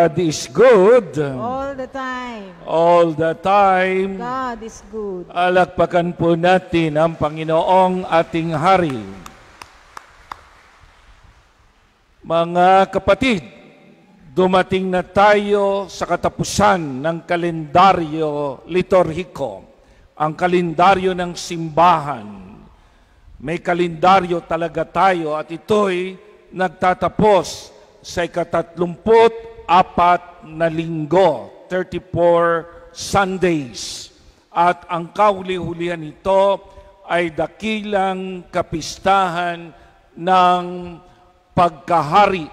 God is good. All the time. All the time. God is good. Alakpakan po natin ang Panginoong ating Hari. Mga kapatid, dumating na tayo sa katapusan ng kalendaryo liturhiko, ang kalendaryo ng simbahan. May kalendaryo talaga tayo at ito'y nagtatapos sa 34 na linggo, 34 Sundays. At ang kauli-hulihan nito ay dakilang kapistahan ng pagkahari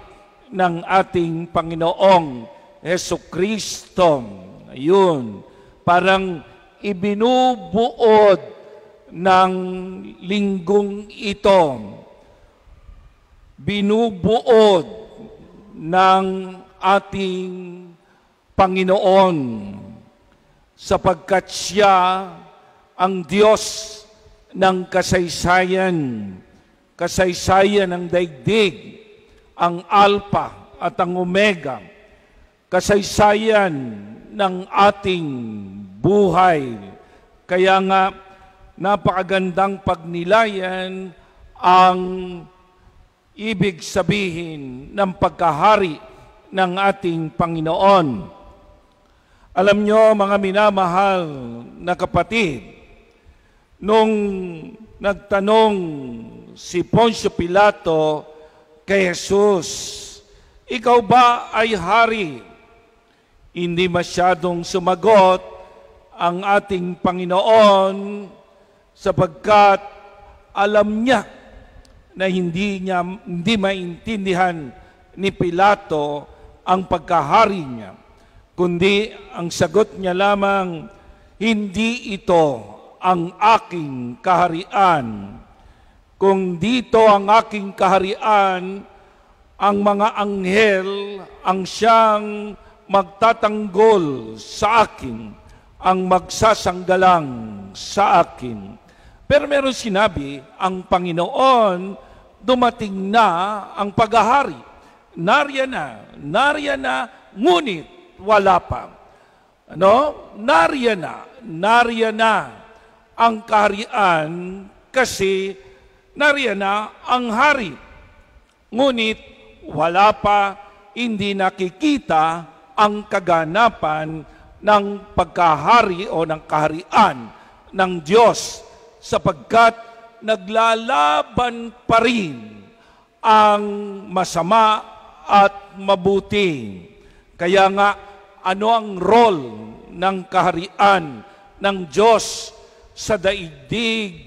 ng ating Panginoong Hesukristo. Ayun, parang ibinubuod ng linggong ito. Binubuod ng ating Panginoon sapagkat siya ang Diyos ng kasaysayan, kasaysayan ng daigdig, ang Alpha at ang Omega, kasaysayan ng ating buhay. Kaya nga, napakagandang pagnilayan ang ibig sabihin ng pagkahari ng ating Panginoon. Alam nyo, mga minamahal na kapatid, nung nagtanong si Poncio Pilato kay Jesus, ikaw ba ay hari? Hindi masyadong sumagot ang ating Panginoon sapagkat alam niya na hindi maintindihan ni Pilato ang pagkahari niya, kundi ang sagot niya lamang, hindi ito ang aking kaharian. Kung dito ang aking kaharian, ang mga anghel ang siyang magtatanggol sa akin, ang magsasanggalang sa akin. Pero meron sinabi, ang Panginoon, dumating na ang paghahari. Nariyan na, ngunit wala pa. Nariyan na ang kaharian kasi nariyan na ang hari. Ngunit wala pa, hindi nakikita ang kaganapan ng pagkahari o ng kaharian ng Diyos sapagkat naglalaban pa rin ang masama at mabuti. Kaya nga, ano ang role ng kaharian ng Diyos sa daigdig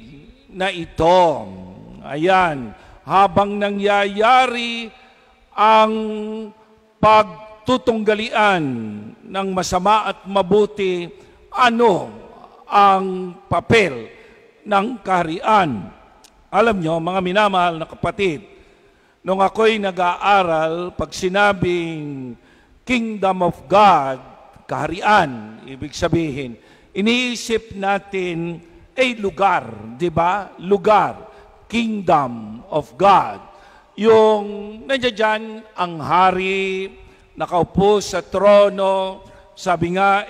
na ito? Ayan, habang nangyayari ang pagtutunggalian ng masama at mabuti, ano ang papel ng kaharian? Alam nyo, mga minamahal na kapatid, nung ako'y nag-aaral, pag sinabing Kingdom of God, kaharian, ibig sabihin, iniisip natin ay lugar, di ba? Lugar, Kingdom of God. Yung nandiyan ang hari, nakaupo sa trono, sabi nga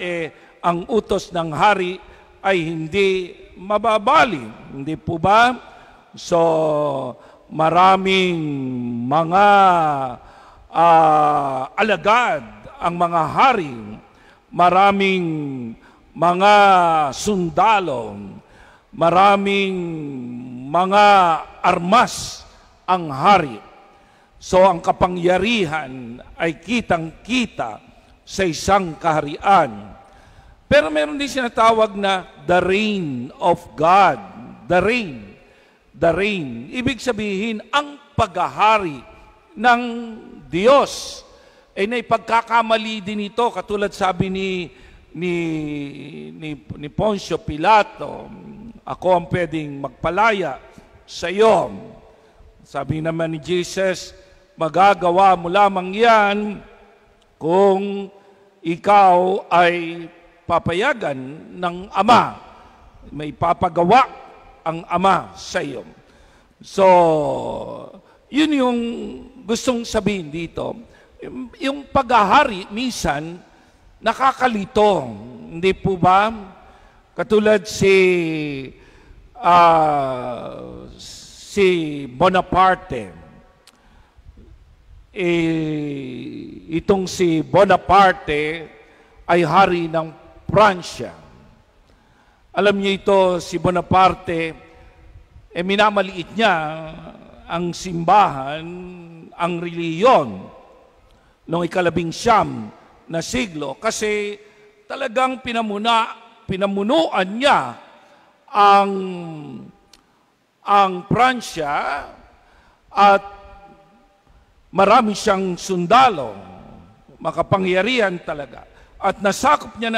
ang utos ng hari ay hindi mababali. Hindi po ba? So, maraming mga alagad ang mga hari, maraming mga sundalo, maraming mga armas ang hari. So ang kapangyarihan ay kitang-kita sa isang kaharian. Pero meron din sinatawag na the reign of God. The reign. The reign. Ibig sabihin, ang paghahari ng Diyos. Naipagkakamali din ito, katulad sabi ni Poncio Pilato, ako ang pwedeng magpalaya sa iyo. Sabi naman ni Jesus, magagawa mo lamang yan kung ikaw ay papayagan ng Ama. May papagawa ang Ama sa iyo. So, yun yung gustong sabihin dito. Yung paghahari, minsan, nakakalito. Hindi po ba? Katulad si Bonaparte. Itong si Bonaparte ay hari ng Pransya. Alam niyo ito, si Bonaparte, minamaliit niya ang simbahan, ang reliyon noong 19 na siglo kasi talagang pinamunuan niya ang Pransya at marami siyang sundalo, makapangyarihan talaga. At nasakop niya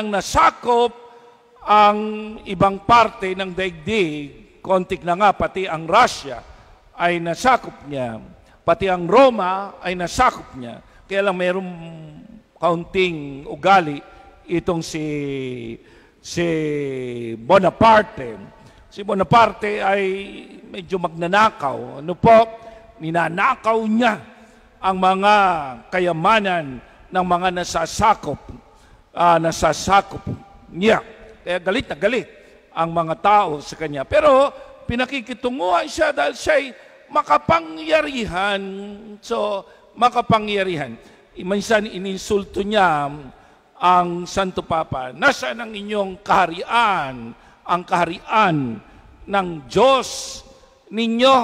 ang ibang parte ng daigdig, kontik na nga, pati ang Russia ay nasakop niya, pati ang Roma ay nasakop niya. Kaya lang mayroong kaunting ugali itong si Bonaparte. Si Bonaparte ay medyo magnanakaw. Ano po? Ninanakaw niya ang mga kayamanan ng mga nasasakop niya. Kaya galit na galit ang mga tao sa kanya. Pero pinakikitunguhan siya dahil siya'y makapangyarihan. So, makapangyarihan. Minsan ininsulto niya ang Santo Papa. Nasaan ang inyong kaharian? Ang kaharian ng Diyos ninyo.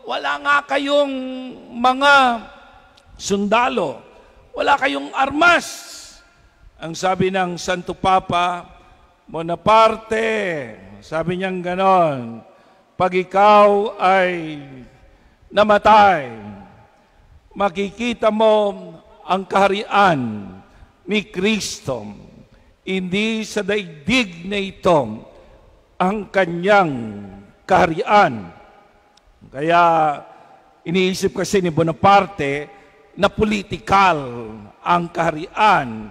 Wala nga kayong mga sundalo. Wala kayong armas. Ang sabi ng Santo Papa, Bonaparte, sabi niyang ganon, pag ikaw ay namatay, makikita mo ang kaharian ni Kristo. Hindi sa daigdig na ito ang kanyang kaharian. Kaya iniisip kasi ni Bonaparte na politikal ang kaharian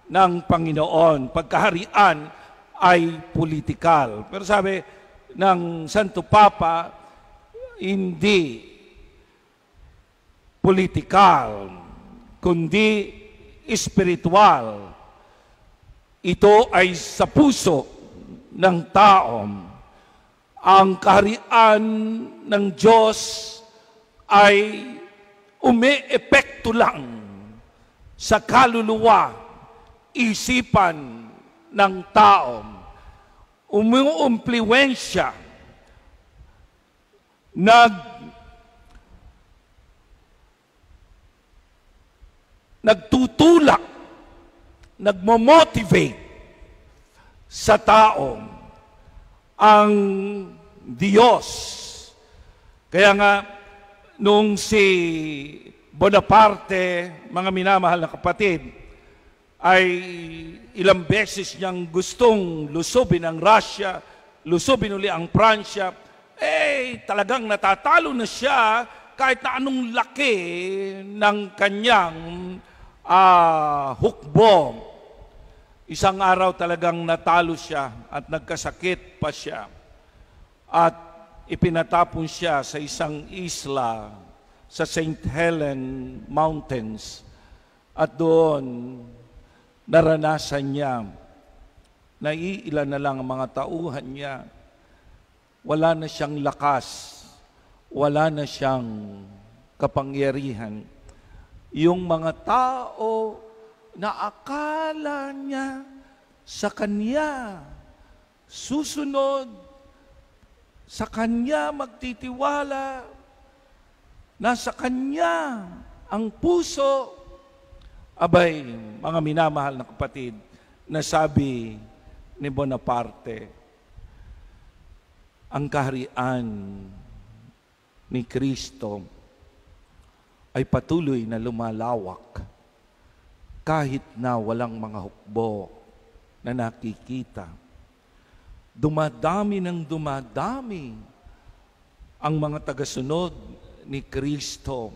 ng Panginoon. Pagkaharian ay politikal. Pero sabi ng Santo Papa, hindi politikal, kundi espiritual. Ito ay sa puso ng tao. Ang kaharian ng Diyos ay umeepekto lang sa kaluluwa, isipan ng tao. Umuumpluwensya, nagtutulak, nagmo-motivate sa tao ang Diyos. Kaya nga, nung si Bonaparte, mga minamahal na kapatid, ay ilang beses niyang gustong lusubin ang Russia, lusubin uli ang Pransya, talagang natatalo na siya kahit na anong laki ng kanyang hukbo. Isang araw talagang natalo siya at nagkasakit pa siya. At ipinatapon siya sa isang isla sa St. Helens Mountains. At doon, naranasan niya, naiilan na lang ang mga tauhan niya. Wala na siyang lakas, wala na siyang kapangyarihan. Yung mga tao na akala niya sa kanya susunod, sa kanya magtitiwala, nasa kanya ang puso. Abay, mga minamahal na kapatid, nasabi ni Bonaparte, ang kaharian ni Kristo ay patuloy na lumalawak kahit na walang mga hukbo na nakikita. Dumadami ng dumadami ang mga tagasunod ni Kristo,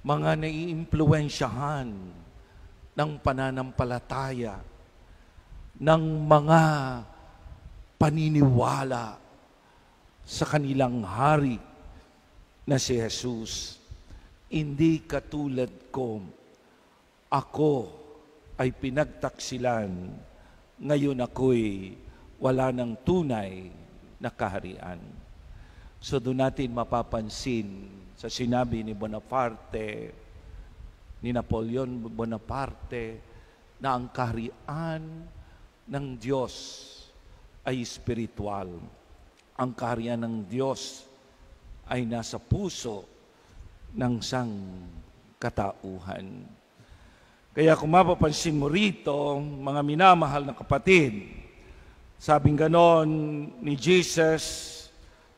mga naiimpluwensyahan ng pananampalataya, ng mga paniniwala sa kanilang hari na si Jesus. Hindi katulad ko ako ay pinagtaksilan, ngayon ako'y wala ng tunay na kaharian. So doon natin mapapansin sa sinabi ni Bonaparte, ni Napoleon Bonaparte, na ang kaharian ng Diyos ay spiritual. Ang kaharian ng Diyos ay nasa puso ng sangkatauhan. Kaya kung mapapansin mo rito, mga minamahal na kapatid, sabing ganon ni Jesus,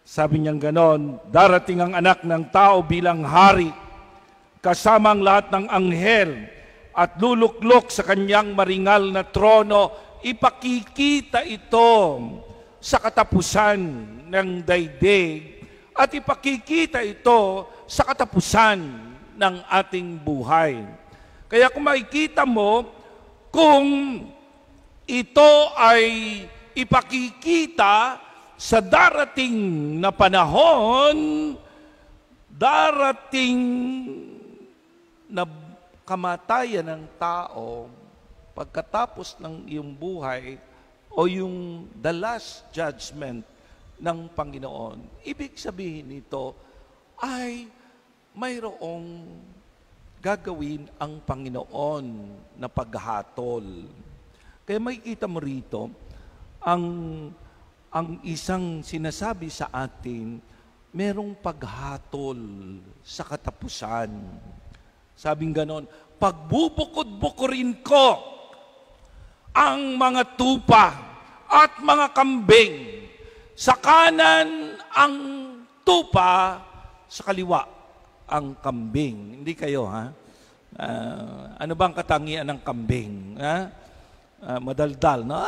sabi niyang ganon, darating ang anak ng tao bilang hari, kasama ang lahat ng anghel, at luluklok sa kanyang maringal na trono. Ipakikita ito sa katapusan ng daigdig, at ipakikita ito sa katapusan ng ating buhay. Kaya kung makikita mo, kung ito ay ipakikita sa darating na panahon, darating na kamatayan ng tao, pagkatapos ng iyong buhay, o yung the last judgment ng Panginoon, ibig sabihin nito ay mayroong gagawin ang Panginoon na paghatol. Kaya makikita mo rito, ang isang sinasabi sa atin, merong paghatol sa katapusan. Sabing ganon, pagbubukod-bukurin ko ang mga tupa at mga kambing. Sa kanan ang tupa, sa kaliwa ang kambing. Hindi kayo, ha? Ano bang katangian ng kambing? Ha? Madaldal, no?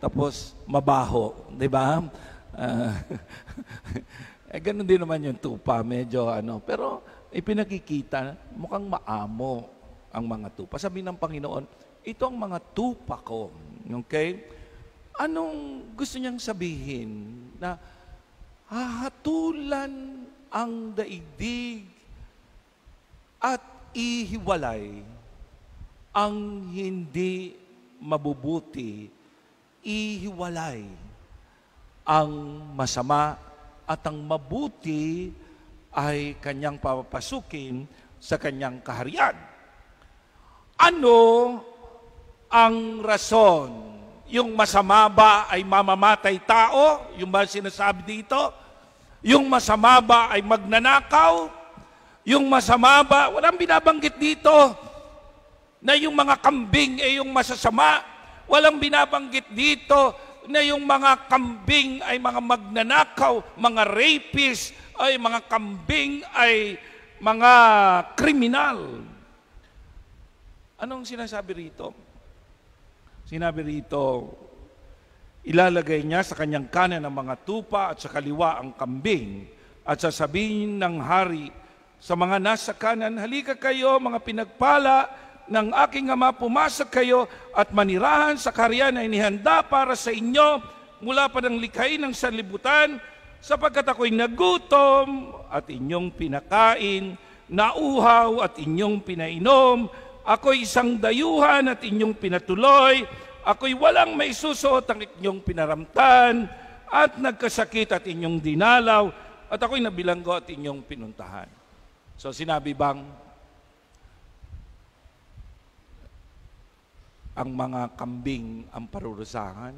Tapos mabaho, di ba? Ganun din naman yung tupa, medyo ano. Pero ipinakikita, mukhang maamo ang mga tupa. Sabi ng Panginoon, ito ang mga tupa ko. Okay? Anong gusto niyang sabihin? Na hahatulan ang daigdig at ihiwalay ang hindi mabubuti, ihiwalay ang masama at ang mabuti ay kanyang papapasukin sa kanyang kaharian. Ano ang rason? Yung masama ba ay mamamatay tao? Yung ba sinasabi dito? Yung masama ba ay magnanakaw? Yung masama ba, walang binabanggit dito na yung mga kambing ay yung masasama. Walang binabanggit dito na yung mga kambing ay mga magnanakaw, mga rapist, ay mga kambing ay mga kriminal. Anong sinasabi rito? Sinabi rito, ilalagay niya sa kanyang kanan ang mga tupa at sa kaliwa ang kambing, at sasabihin ng hari sa mga nasa kanan, halika kayo mga pinagpala ng aking Ama, pumasok kayo at manirahan sa kaharian na inihanda para sa inyo mula pa ng likhain ng sanlibutan, sapagkat ako'y nagutom at inyong pinakain, nauhaw at inyong pinainom, ako'y isang dayuhan at inyong pinatuloy, ako'y walang maisusuot ang inyong pinaramtan, at nagkasakit at inyong dinalaw, at ako'y nabilanggo at inyong pinuntahan. So sinabi bang ang mga kambing ang parurusahan?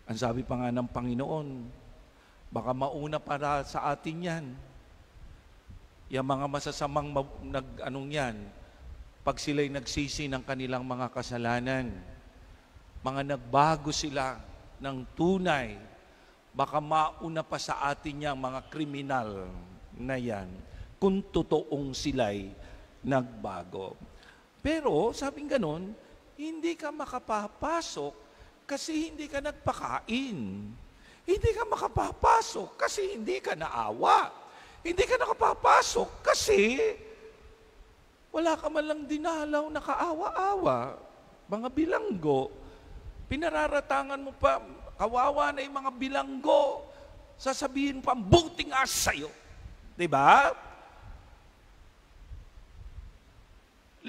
Ang sabi pa nga ng Panginoon, baka mauna para sa atin yan. Yung mga masasamang pag sila'y nagsisi ng kanilang mga kasalanan, mga nagbago sila ng tunay, baka mauna pa sa atin yung mga kriminal na yan, kung totoong sila'y nagbago. Pero, sabing ganon, hindi ka makapapasok kasi hindi ka nagpakain. Hindi ka makapapasok kasi hindi ka naawa. Hindi ka nakapapasok kasi wala ka man lang dinalaw na kaawa-awa. Mga bilanggo, pinararatangan mo pa, kawawa na yung mga bilanggo, sasabihin pa, buting as sa'yo. Diba?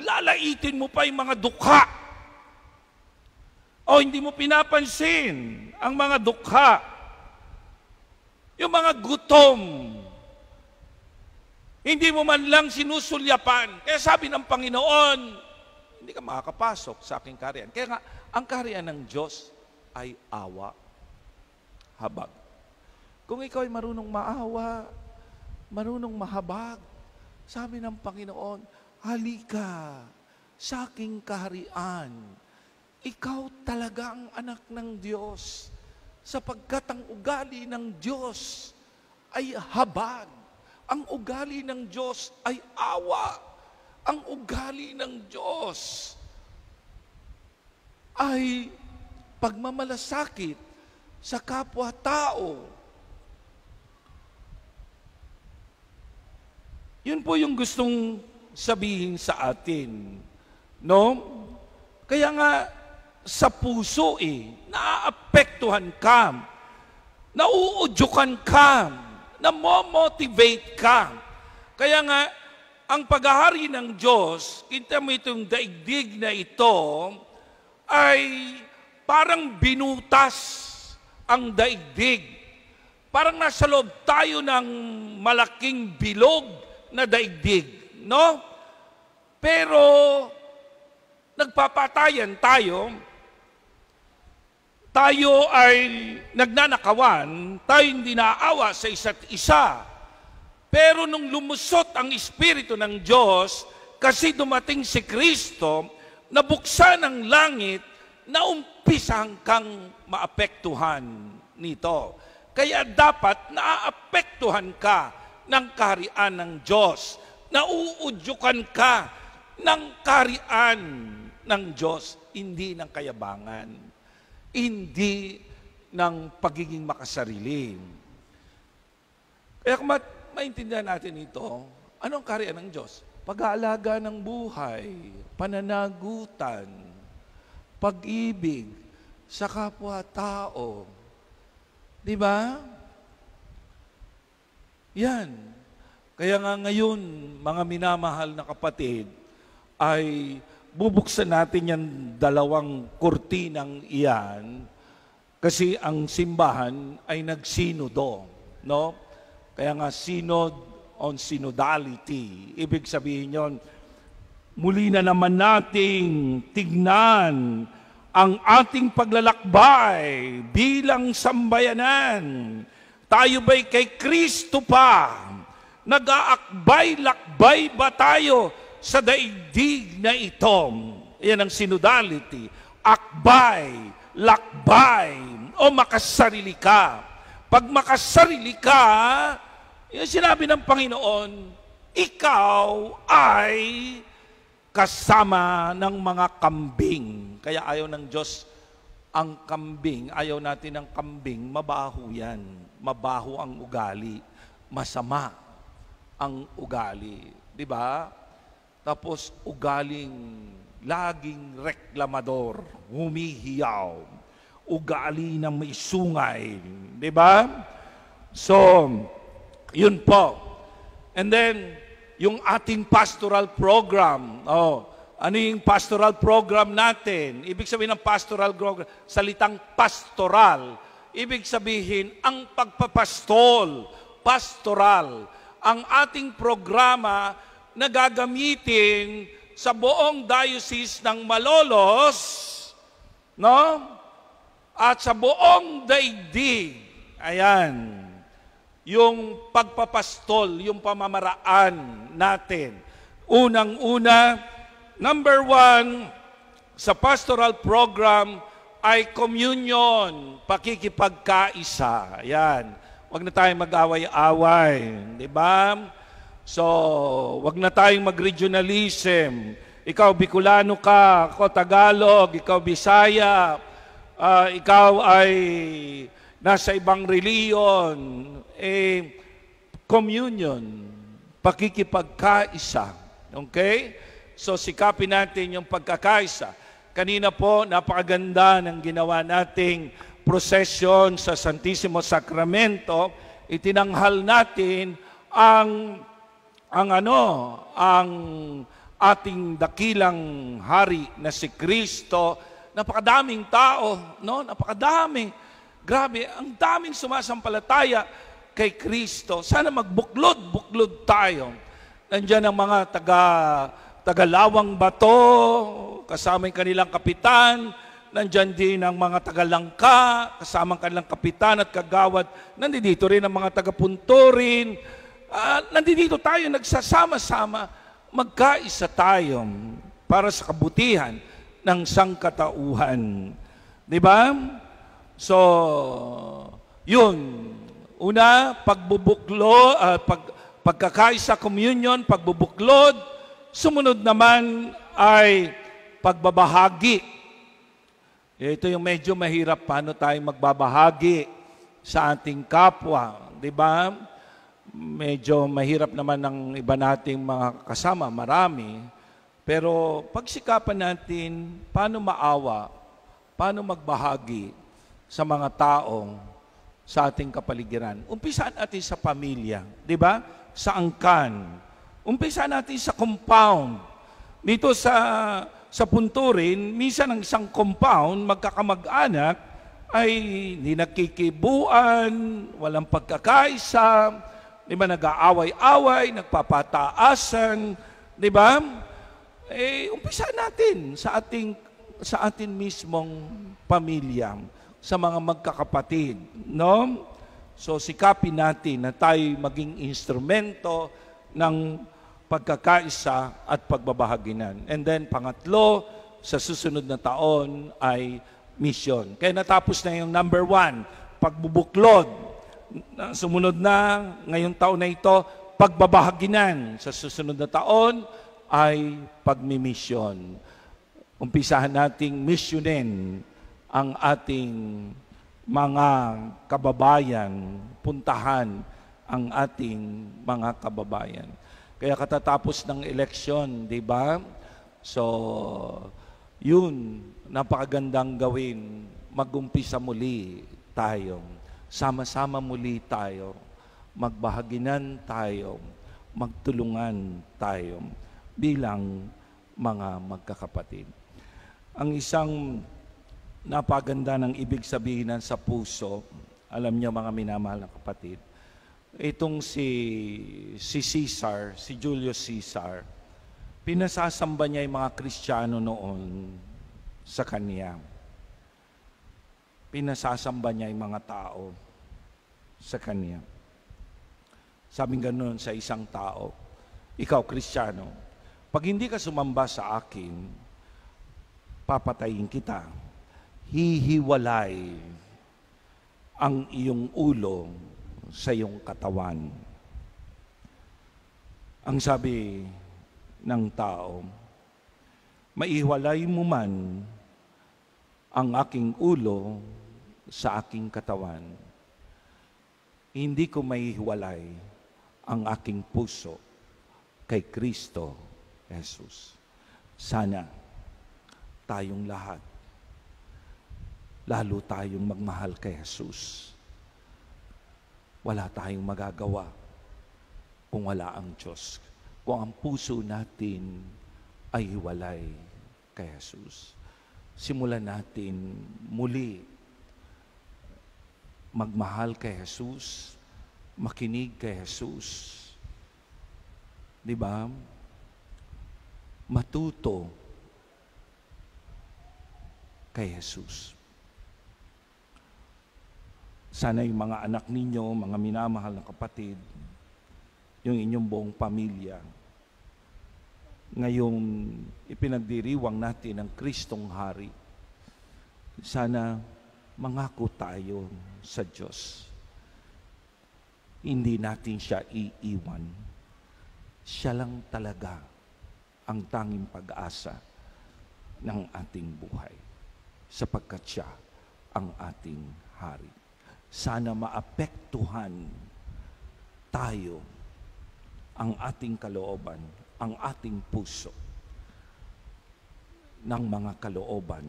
lalaitin mo pa yung mga dukha. O hindi mo pinapansin ang mga dukha. Yung mga gutom. Hindi mo man lang sinusulyapan. Kaya sabi ng Panginoon, hindi ka makakapasok sa aking kaharian. Kaya nga, ang kaharian ng Diyos ay awa, habag. Kung ikaw ay marunong maawa, marunong mahabag, sabi ng Panginoon, halika sa aking kaharian. Ikaw talaga ang anak ng Diyos, sapagkat ang ugali ng Diyos ay habag. Ang ugali ng Diyos ay awa. Ang ugali ng Diyos ay pagmamalasakit sa kapwa-tao. Yun po yung gustong sabihin sa atin. No? Kaya nga, sa puso naaapektuhan ka, nauudyukan ka, namomotivate ka. Kaya nga, ang paghahari ng Diyos, kita mo itong daigdig na ito, ay parang binutas ang daigdig. Parang nasa loob tayo ng malaking bilog na daigdig, no? Pero, nagpapatayan tayo ay nagnanakawan, tayo hindi naawa sa isa't isa. Pero nung lumusot ang Espiritu ng Diyos, kasi dumating si Kristo, nabuksan ang langit, naumpisang kang maapektuhan nito. Kaya dapat naaapektuhan ka ng kaharian ng Diyos. Nauudyukan ka ng kaharian ng Diyos, hindi ng kayabangan, hindi ng pagiging makasarili. Kaya kung maintindihan natin ito, anong kaharian ng Diyos? Pag-aalaga ng buhay, pananagutan, pag-ibig sa kapwa-tao. Di ba? Yan. Kaya nga ngayon, mga minamahal na kapatid, ay bubuksan natin yan dalawang kurtinang iyan kasi ang simbahan ay nagsinodo, no? Kaya nga synod on synodality. Ibig sabihin yon, muli na naman nating tignan ang ating paglalakbay bilang sambayanan. Tayo ba'y kay Kristo pa? Nag-aakbay-lakbay ba tayo sa daigdig na ito? Yan ang synodality. Akbay, lakbay, o makasarili ka. Pag makasarili ka, yung sinabi ng Panginoon, ikaw ay kasama ng mga kambing. Kaya ayaw ng Diyos ang kambing, ayaw natin ng kambing, mabaho yan. Mabaho ang ugali. Masama ang ugali. Di ba? Tapos ugaling laging reklamador, humihiyaw, ugali ng may sungay. Di ba? So, yun po. And then, yung ating pastoral program. Ano yung pastoral program natin? Ibig sabihin ng pastoral program, salitang pastoral. Ibig sabihin, ang pagpapastol, pastoral. Ang ating programa na gagamitin sa buong diocese ng Malolos, no? At sa buong daigdig. Ayan. Yung pagpapastol, yung pamamaraan natin. Unang-una, number 1, sa pastoral program ay communion, pakikipagkaisa. Ayan. Huwag na tayong mag-away-away. Di ba? So, huwag na tayong mag-regionalism. Ikaw, Bicolano ka, ako Tagalog, ikaw Bisaya, ikaw ay nasa ibang reliyon. Communion, pakikipagkaisa. Okay? So, sikapin natin yung pagkakaisa. Kanina po, napakaganda ng ginawa nating prosesyon sa Santissimo Sacramento. Itinanghal natin ang ating dakilang hari na si Kristo. Napakadaming tao, no? Napakadami. Grabe, ang daming sumasampalataya kay Kristo. Sana magbuklod-buklod tayo. Nandiyan ang mga tagalawang bato, kasama yung kanilang kapitan. Nandiyan din ang mga tagalangka, kasama ang kanilang kapitan at kagawad. Nandito rin ang mga tagapunturin. Nandito tayo nagsasama-sama, magkaisa tayo para sa kabutihan ng sangkatauhan. Di ba? So, yun. Una, pagkakaisa communion, pagbubuklod. Sumunod naman ay pagbabahagi. Ito yung medyo mahirap, paano tayo magbabahagi sa ating kapwa. Di ba? Medyo mahirap naman ng iba nating mga kasama, marami. Pero pagsikapan natin, paano maawa, paano magbahagi sa mga taong sa ating kapaligiran. Umpisaan natin sa pamilya, di ba? Sa angkan. Umpisaan natin sa compound. Dito sa punturin, minsan ang isang compound, magkakamag-anak, ay hindi nagkikibuan, walang pagkakaisa, di ba, nag-aaway-away, nagpapataasan, di ba? Umpisa natin sa ating mismong pamilya, sa mga magkakapatid, no? So sikapin natin na tayo maging instrumento ng pagkakaisa at pagbabahaginan. And then pangatlo, sa susunod na taon ay mission. Kaya natapos na yung number 1, pagbubuklod. Sumunod na, ngayong taon na ito, pagbabahaginan. Sa susunod na taon ay pagmimisyon. Umpisahan nating misyonin ang ating mga kababayan, puntahan ang ating mga kababayan. Kaya katatapos ng eleksyon, di ba? So, yun, napakagandang gawin. Mag-umpisa muli tayo. Sama-sama muli tayo, magbahaginan tayo, magtulungan tayo bilang mga magkakapatid. Ang isang napaganda ng ibig sabihin sa puso, alam niyo mga minamahal na kapatid, itong si Caesar, si Julius Caesar, pinasasamba niya yung mga Kristiyano noon sa kanya. Pinasasamba niya yung mga tao sa kanya. Sabing ganoon sa isang tao, ikaw Kristiyano, pag hindi ka sumamba sa akin, papatayin kita. Hihiwalay ang iyong ulo sa iyong katawan. Ang sabi ng tao, maihiwalay mo man ang aking ulo sa aking katawan, hindi ko maihiwalay ang aking puso kay Kristo Jesus. Sana tayong lahat, lalo tayong magmahal kay Jesus. Wala tayong magagawa kung wala ang Diyos. Kung ang puso natin ay hiwalay kay Jesus. Simulan natin muli magmahal kay Jesus, makinig kay Jesus. Di ba? Matuto kay Jesus. Sana yung mga anak ninyo, mga minamahal na kapatid, yung inyong buong pamilya, ngayong ipinagdiriwang natin ang Kristong Hari, sana mangako tayo sa Diyos. Hindi natin siya iiwan. Siya lang talaga ang tanging pag-asa ng ating buhay, sapagkat siya ang ating Hari. Sana maapektuhan tayo, ang ating kalooban, ang ating puso, ng mga kalooban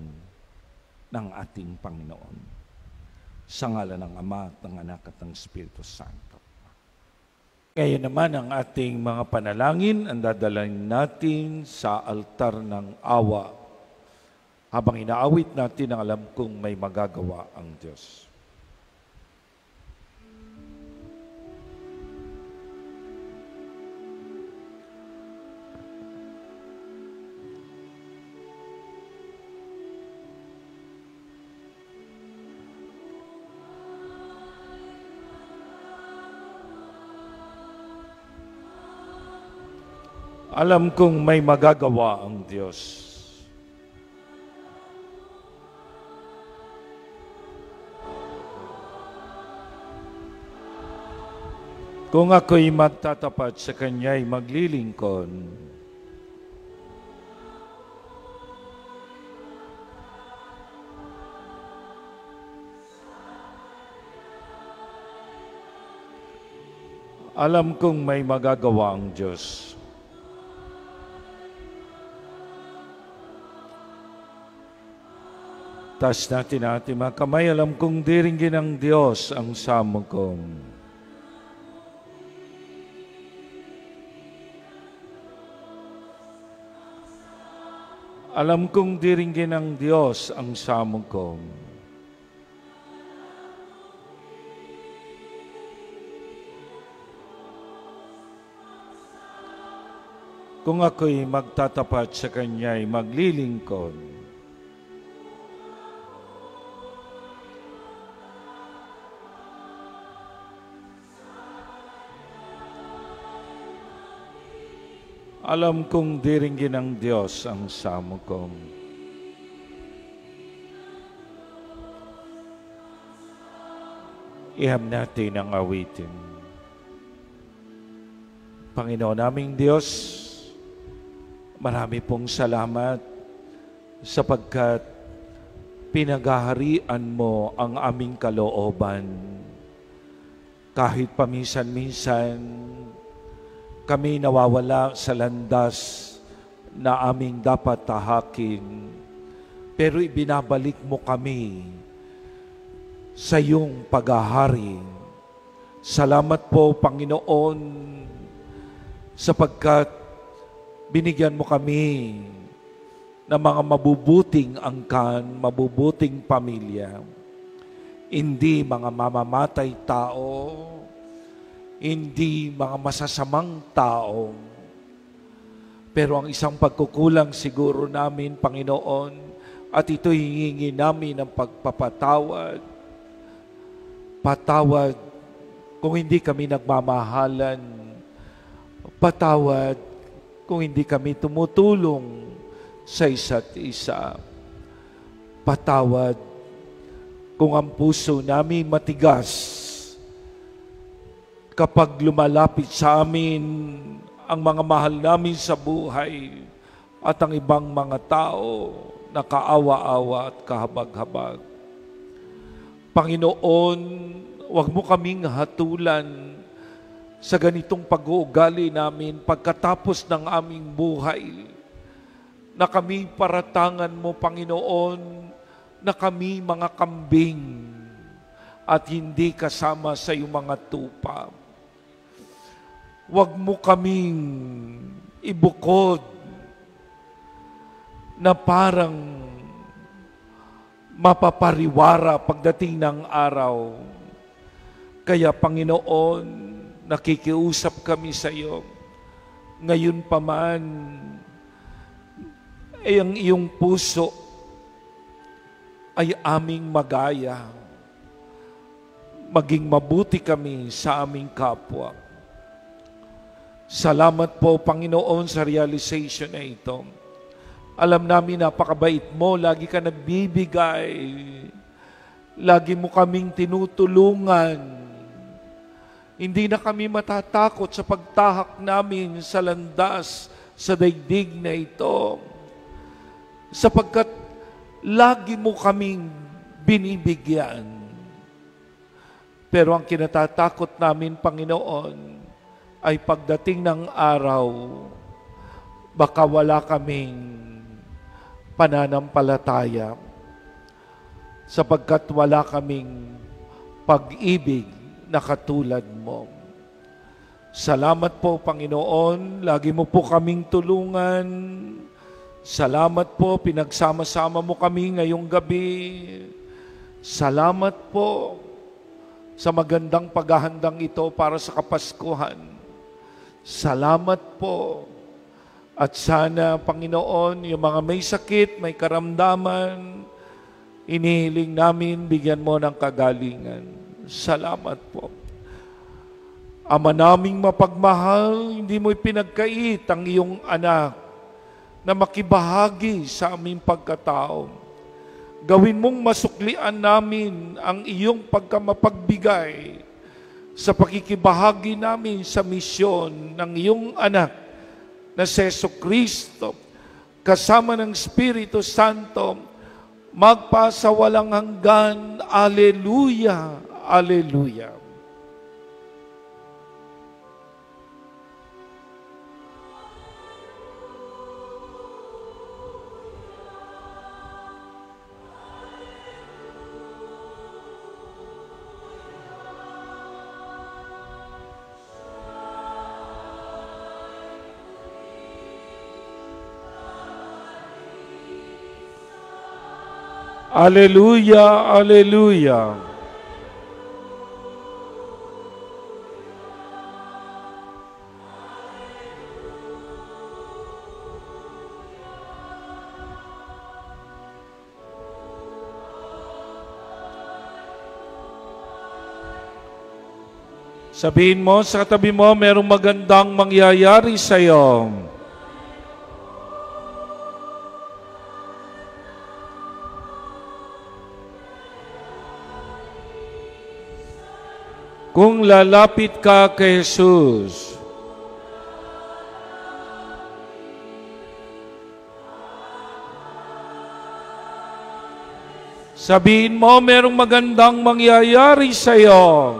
ng ating Panginoon. Sa ngalan ng Ama at ng Anak at ng Espiritu Santo. Ngayon naman ang ating mga panalangin ang dadalhin natin sa altar ng awa. Habang inaawit natin ang alam kong may magagawa ang Diyos. Alam kong may magagawa ang Diyos. Kung ako'y magtatapat sa Kanya'y maglilingkod, alam kong may magagawa ang Diyos. Taas natin ating mga kamay, alam kong diringgin ng Diyos ang samukong. Alam kong diringgin ng Diyos ang samukong. Kung ako'y magtatapat sa Kanya'y maglilingkod, alam kong diringgin ng Diyos ang samukong. Iham natin ang awitin. Panginoon naming Diyos, marami pong salamat sapagkat pinaghaharian mo ang aming kalooban. Kahit paminsan-minsan, kami nawawala sa landas na aming dapat tahakin, pero ibinabalik mo kami sa iyong paghahari. Salamat po, Panginoon, sapagkat binigyan mo kami ng mga mabubuting angkan, mabubuting pamilya. Hindi mga mamamatay tao, hindi mga masasamang tao. Pero ang isang pagkukulang siguro namin, Panginoon, at ito hihingi namin ng pagpapatawad. Patawad kung hindi kami nagmamahalan. Patawad kung hindi kami tumutulong sa isa't isa. Patawad kung ang puso namin matigas kapag lumalapit sa amin ang mga mahal namin sa buhay at ang ibang mga tao na kaawa-awa at kahabag-habag. Panginoon, huwag mo kaming hatulan sa ganitong pag-uugali namin pagkatapos ng aming buhay, na kami paratangan mo, Panginoon, na kami mga kambing at hindi kasama sa iyong mga tupa. Huwag mo kaming ibukod na parang mapapariwara pagdating ng araw. Kaya, Panginoon, nakikiusap kami sa iyo. Ngayon pa man, ay ang iyong puso ay aming magaya. Maging mabuti kami sa aming kapwa. Salamat po, Panginoon, sa realization na ito. Alam namin, napakabait mo, lagi ka nagbibigay. Lagi mo kaming tinutulungan. Hindi na kami matatakot sa pagtahak namin sa landas, sa daigdig na ito. Sapagkat lagi mo kaming binibigyan. Pero ang kinatatakot namin, Panginoon, ay pagdating ng araw, baka wala kaming pananampalataya sapagkat wala kaming pag-ibig na katulad mo. Salamat po, Panginoon. Lagi mo po kaming tulungan. Salamat po, pinagsama-sama mo kami ngayong gabi. Salamat po sa magandang paghahandang ito para sa Kapaskuhan. Salamat po. At sana, Panginoon, yung mga may sakit, may karamdaman, inihiling namin, bigyan mo ng kagalingan. Salamat po. Ama naming mapagmahal, hindi mo ipinagkait ang iyong anak na makibahagi sa aming pagkatao. Gawin mong masuklian namin ang iyong pagkamapagbigay sa pakikibahagi namin sa misyon ng iyong anak na si Jesucristo, kasama ng Espiritu Santo, magpasawalang hanggan. Alleluia, alleluia. Alleluia, alleluia. Sabihin mo sa katabi mo, merong magandang mangyayari sa iyo. Kung lalapit ka kay Jesus, sabihin mo, merong magandang mangyayari sa iyo.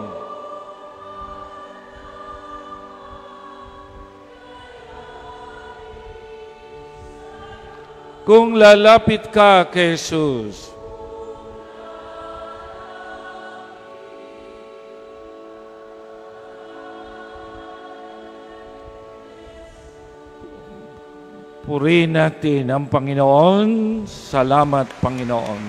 Kung lalapit ka kay Jesus, purihin natin ang Panginoon. Salamat, Panginoon.